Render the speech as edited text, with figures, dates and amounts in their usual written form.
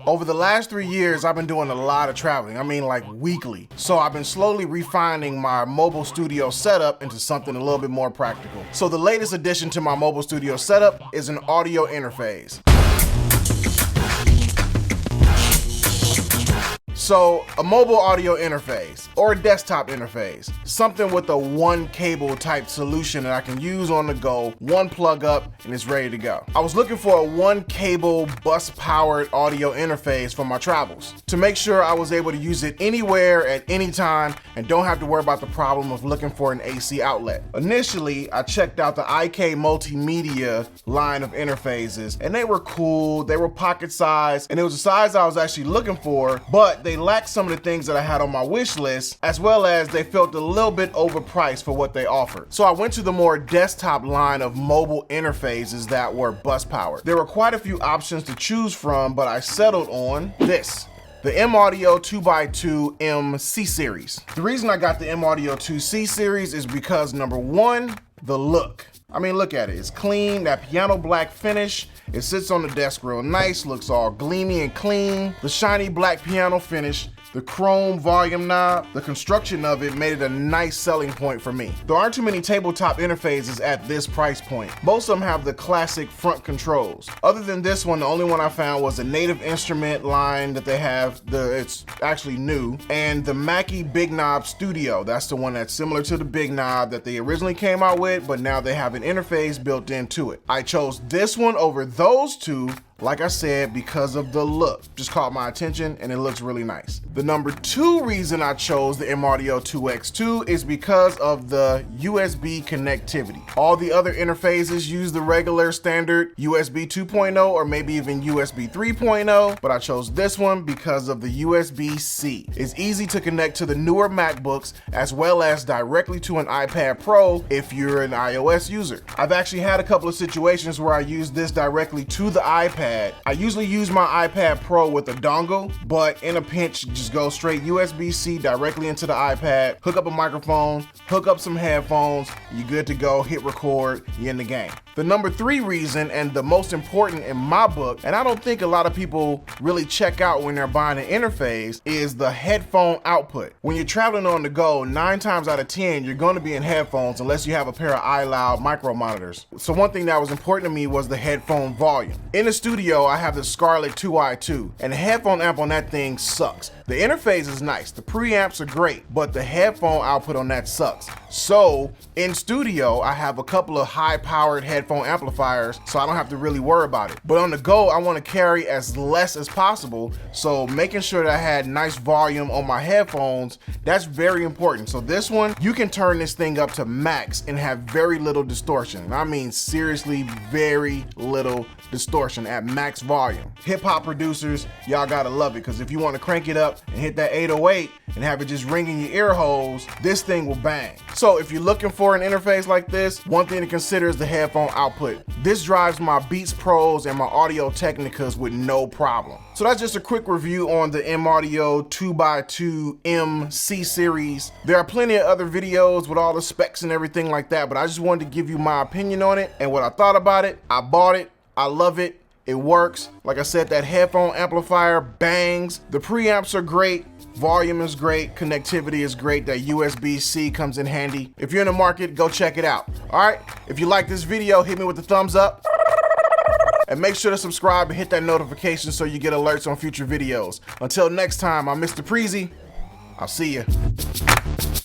Over the last 3 years, I've been doing a lot of traveling. I mean, like weekly. So I've been slowly refining my mobile studio setup into something a little bit more practical. So the latest addition to my mobile studio setup is an audio interface. So a mobile audio interface or a desktop interface, something with a one cable type solution that I can use on the go, one plug up and it's ready to go. I was looking for a one cable bus powered audio interface for my travels to make sure I was able to use it anywhere at any time and don't have to worry about the problem of looking for an AC outlet. Initially, I checked out the IK Multimedia line of interfaces and they were cool, they were pocket size, and it was the size I was actually looking for, but they lacked some of the things that I had on my wish list, as well as they felt a little bit overpriced for what they offered. So I went to the more desktop line of mobile interfaces that were bus powered. There were quite a few options to choose from, but I settled on this. The M-Audio 2x2 M C Series. The reason I got the M-Audio 2 C Series is because number one, the look. I mean, look at it. It's clean, that piano black finish. It sits on the desk real nice, looks all gleamy and clean. The shiny black piano finish, the chrome volume knob, the construction of it made it a nice selling point for me. There aren't too many tabletop interfaces at this price point. Most of them have the classic front controls. Other than this one, the only one I found was the Native Instrument line that they have, it's actually new, and the Mackie Big Knob Studio. That's the one that's similar to the Big Knob that they originally came out with, but now they have an interface built into it. I chose this one over those two, like I said, because of the look. Just caught my attention and it looks really nice. The number two reason I chose the M-Audio 2X2 is because of the USB connectivity. All the other interfaces use the regular standard USB 2.0 or maybe even USB 3.0, but I chose this one because of the USB-C. It's easy to connect to the newer MacBooks as well as directly to an iPad Pro if you're an iOS user. I've actually had a couple of situations where I use this directly to the iPad. I usually use my iPad Pro with a dongle, but in a pinch, just go straight USB-C directly into the iPad, hook up a microphone, hook up some headphones, you're good to go, hit record, you're in the game. The number three reason, and the most important in my book, and I don't think a lot of people really check out when they're buying an interface, is the headphone output. When you're traveling on the go, 9 times out of 10, you're going to be in headphones unless you have a pair of iLoud micro monitors. So one thing that was important to me was the headphone volume. In the studio, I have the Scarlett 2i2, and the headphone amp on that thing sucks. The interface is nice, the preamps are great, but the headphone output on that sucks. So in studio, I have a couple of high-powered headphone amplifiers, so I don't have to really worry about it. But on the go, I want to carry as less as possible, so making sure that I had nice volume on my headphones, that's very important. So this one, you can turn this thing up to max and have very little distortion. I mean, seriously, very little distortion at max volume. Hip-hop producers, y'all gotta love it, because if you want to crank it up and hit that 808 and have it just ring in your ear holes, this thing will bang. So if you're looking for an interface like this, one thing to consider is the headphone output. This drives my Beats Pros and my Audio Technicas with no problem. So that's just a quick review on the M-Audio 2x2 M C Series. There are plenty of other videos with all the specs and everything like that, but I just wanted to give you my opinion on it and what I thought about it. I bought it. I love it. It works. Like I said, that headphone amplifier bangs. The preamps are great. Volume is great. Connectivity is great. That USB-C comes in handy. If you're in the market, go check it out. All right. If you like this video, hit me with the thumbs up. And make sure to subscribe and hit that notification so you get alerts on future videos. Until next time, I'm Mr. Preezy. I'll see you.